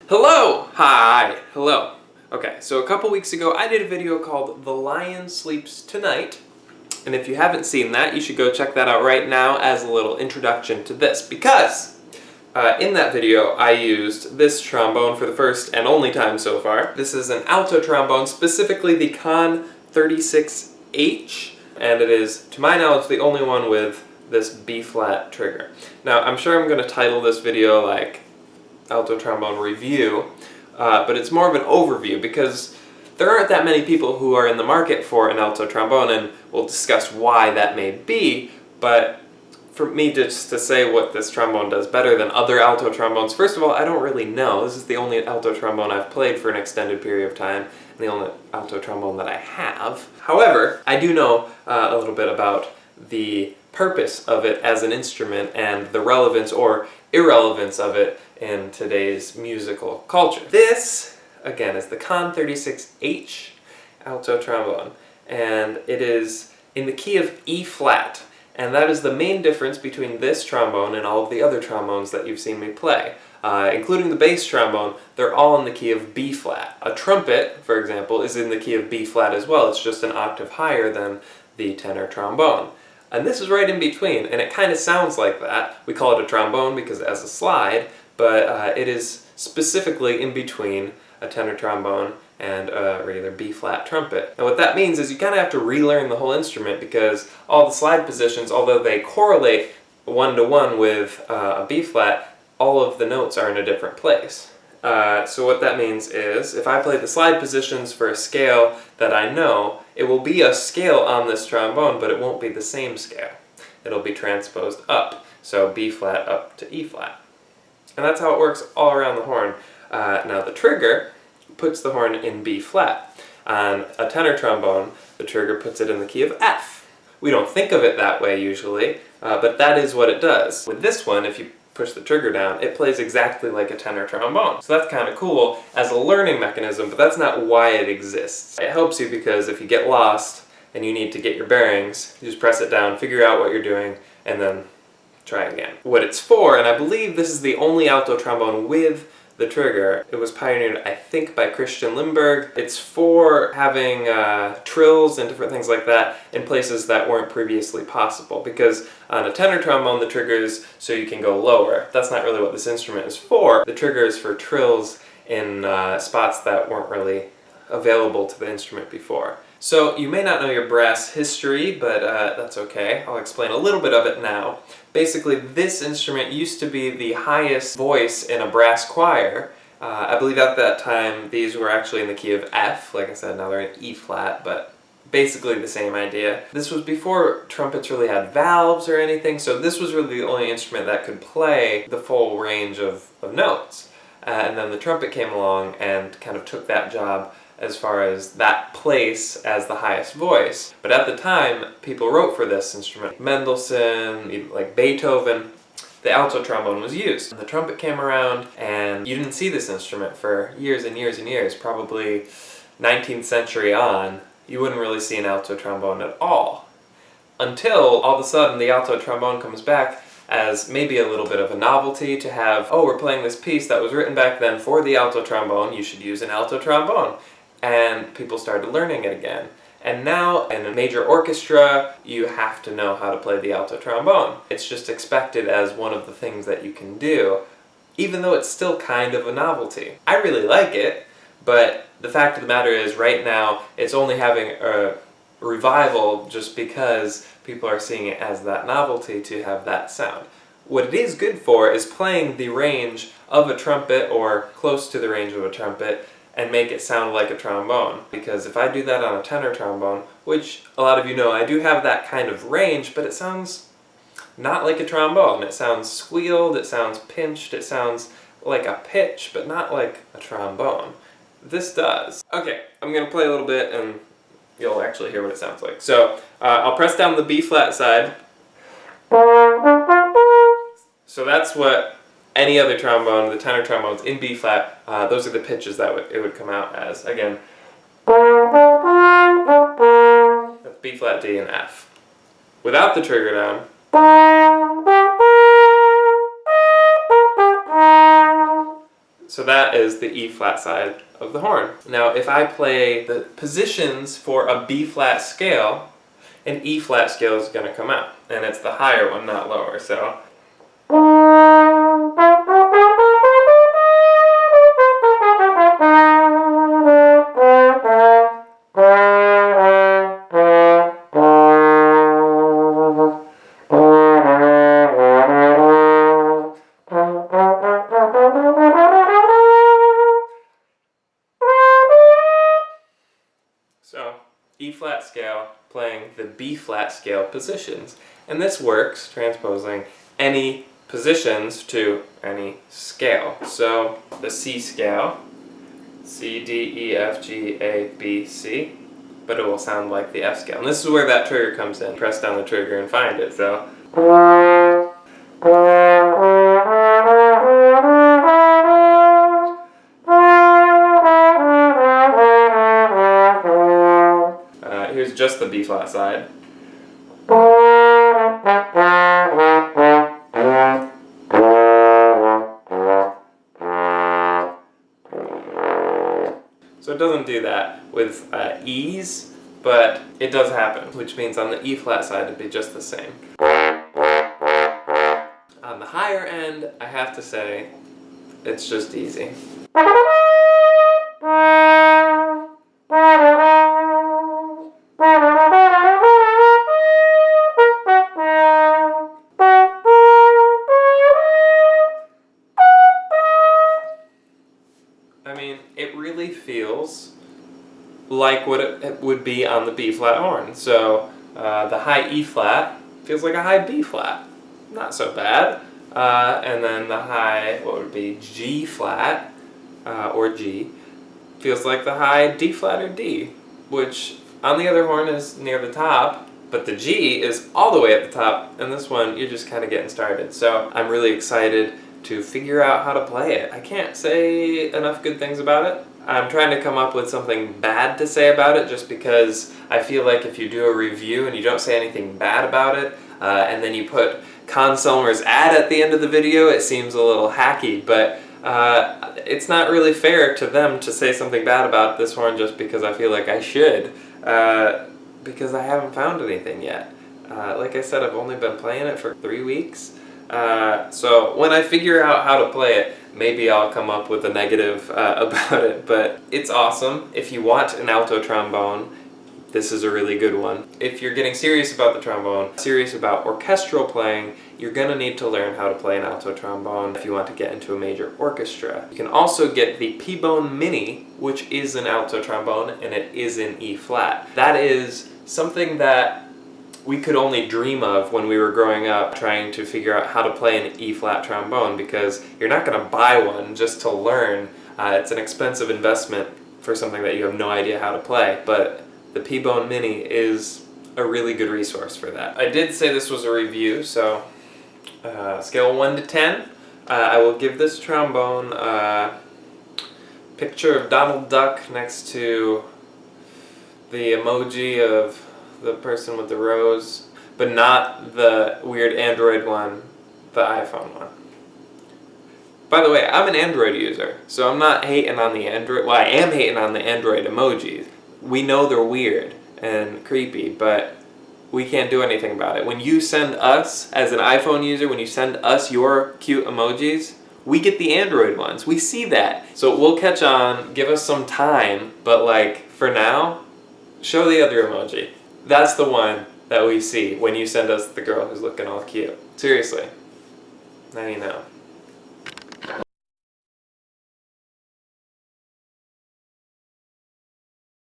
Hello! Hi! Hello. Okay, so a couple weeks ago I did a video called The Lion Sleeps Tonight, and if you haven't seen that, you should go check that out right now as a little introduction to this, because in that video I used this trombone for the first and only time so far. This is an alto trombone, specifically the Conn 36H, and it is, to my knowledge, the only one with this B-flat trigger. Now, I'm sure I'm going to title this video like Alto Trombone Review, but it's more of an overview because there aren't that many people who are in the market for an alto trombone, and we'll discuss why that may be. But for me just to say what this trombone does better than other alto trombones, first of all, I don't really know. This is the only alto trombone I've played for an extended period of time, and the only alto trombone that I have. However, I do know a little bit about the purpose of it as an instrument and the relevance or irrelevance of it in today's musical culture. This, again, is the Conn 36H alto trombone, and it is in the key of E flat, and that is the main difference between this trombone and all of the other trombones that you've seen me play. Including the bass trombone, they're all in the key of B flat. A trumpet, for example, is in the key of B flat as well. It's just an octave higher than the tenor trombone. And this is right in between, and it kind of sounds like that. We call it a trombone because it has a slide, but it is specifically in between a tenor trombone and a regular B-flat trumpet. And what that means is you kind of have to relearn the whole instrument because all the slide positions, although they correlate one-to-one with a B-flat, all of the notes are in a different place. So what that means is, if I play the slide positions for a scale that I know, it will be a scale on this trombone, but it won't be the same scale. It'll be transposed up, so B flat up to E flat. And that's how it works all around the horn. Now the trigger puts the horn in B flat. On a tenor trombone, the trigger puts it in the key of F. We don't think of it that way usually, but that is what it does. With this one, if you push the trigger down, it plays exactly like a tenor trombone. So that's kind of cool as a learning mechanism, but that's not why it exists. It helps you because if you get lost and you need to get your bearings, you just press it down, figure out what you're doing, and then try again. What it's for, and I believe this is the only alto trombone with the trigger. It was pioneered, I think, by Christian Limburg. It's for having trills and different things like that in places that weren't previously possible, because on a tenor trombone the trigger is so you can go lower. That's not really what this instrument is for. The trigger is for trills in spots that weren't really available to the instrument before. So you may not know your brass history, but that's okay. I'll explain a little bit of it now. Basically, this instrument used to be the highest voice in a brass choir. I believe at that time these were actually in the key of F. Like I said, now they're in E flat, but basically the same idea. This was before trumpets really had valves or anything, so this was really the only instrument that could play the full range of notes. And then the trumpet came along and kind of took that job as far as that place as the highest voice. But at the time, people wrote for this instrument. Mendelssohn, like Beethoven, the alto trombone was used. The trumpet came around and you didn't see this instrument for years and years and years. Probably 19th century on, you wouldn't really see an alto trombone at all. Until all of a sudden the alto trombone comes back as maybe a little bit of a novelty to have, oh, we're playing this piece that was written back then for the alto trombone, you should use an alto trombone. And people started learning it again. And now, in a major orchestra, you have to know how to play the alto trombone. It's just expected as one of the things that you can do, even though it's still kind of a novelty. I really like it, but the fact of the matter is, right now, it's only having a revival just because people are seeing it as that novelty to have that sound. What it is good for is playing the range of a trumpet, or close to the range of a trumpet, and make it sound like a trombone. Because if I do that on a tenor trombone, which a lot of you know I do have that kind of range, but it sounds not like a trombone. It sounds squealed, it sounds pinched, it sounds like a pitch, but not like a trombone. This does. Okay, I'm gonna play a little bit and you'll actually hear what it sounds like. So I'll press down the B flat side. So that's what any other trombone, the tenor trombones in B flat, those are the pitches that it would come out as. Again, that's B flat, D, and F. Without the trigger down, So that is the E flat side of the horn. Now if I play the positions for a B flat scale, an E flat scale is going to come out, and it's the higher one, not lower. So E flat scale playing the B flat scale positions. And this works transposing any positions to any scale. So the C scale, C, D, E, F, G, A, B, C, but it will sound like the F scale. And this is where that trigger comes in. Press down the trigger and find it. So here's just the B flat side. So it doesn't do that with E's, but it does happen, which means on the E flat side it'd be just the same. On the higher end, I have to say, it's just easy. I mean, it really feels like what it would be on the B flat horn. So the high E flat feels like a high B flat. Not so bad. And then the high, what would be G flat, or G, feels like the high D flat or D, which on the other horn is near the top, but the G is all the way at the top, and this one you're just kind of getting started. So I'm really excited to figure out how to play it. I can't say enough good things about it. I'm trying to come up with something bad to say about it just because I feel like if you do a review and you don't say anything bad about it, and then you put Conn-Selmer's ad at the end of the video, it seems a little hacky, but it's not really fair to them to say something bad about this horn just because I feel like I should, because I haven't found anything yet. Like I said, I've only been playing it for 3 weeks. So when I figure out how to play it, maybe I'll come up with a negative about it, but it's awesome. If you want an alto trombone, this is a really good one. If you're getting serious about the trombone, serious about orchestral playing, you're gonna need to learn how to play an alto trombone if you want to get into a major orchestra. You can also get the P-Bone Mini, which is an alto trombone, and it is in E flat. That is something that we could only dream of when we were growing up trying to figure out how to play an E flat trombone, because you're not going to buy one just to learn. It's an expensive investment for something that you have no idea how to play, but the P-Bone Mini is a really good resource for that. I did say this was a review, so scale 1 to 10, I will give this trombone a picture of Donald Duck next to the emoji of the person with the rose, but not the weird Android one, the iPhone one. By the way, I'm an Android user, so I'm not hating on the Android, well, I am hating on the Android emojis. We know they're weird and creepy, but we can't do anything about it. When you send us, as an iPhone user, when you send us your cute emojis, we get the Android ones. We see that. So we'll catch on, give us some time, but like, for now, show the other emoji. That's the one that we see when you send us the girl who's looking all cute. Seriously. Now you know.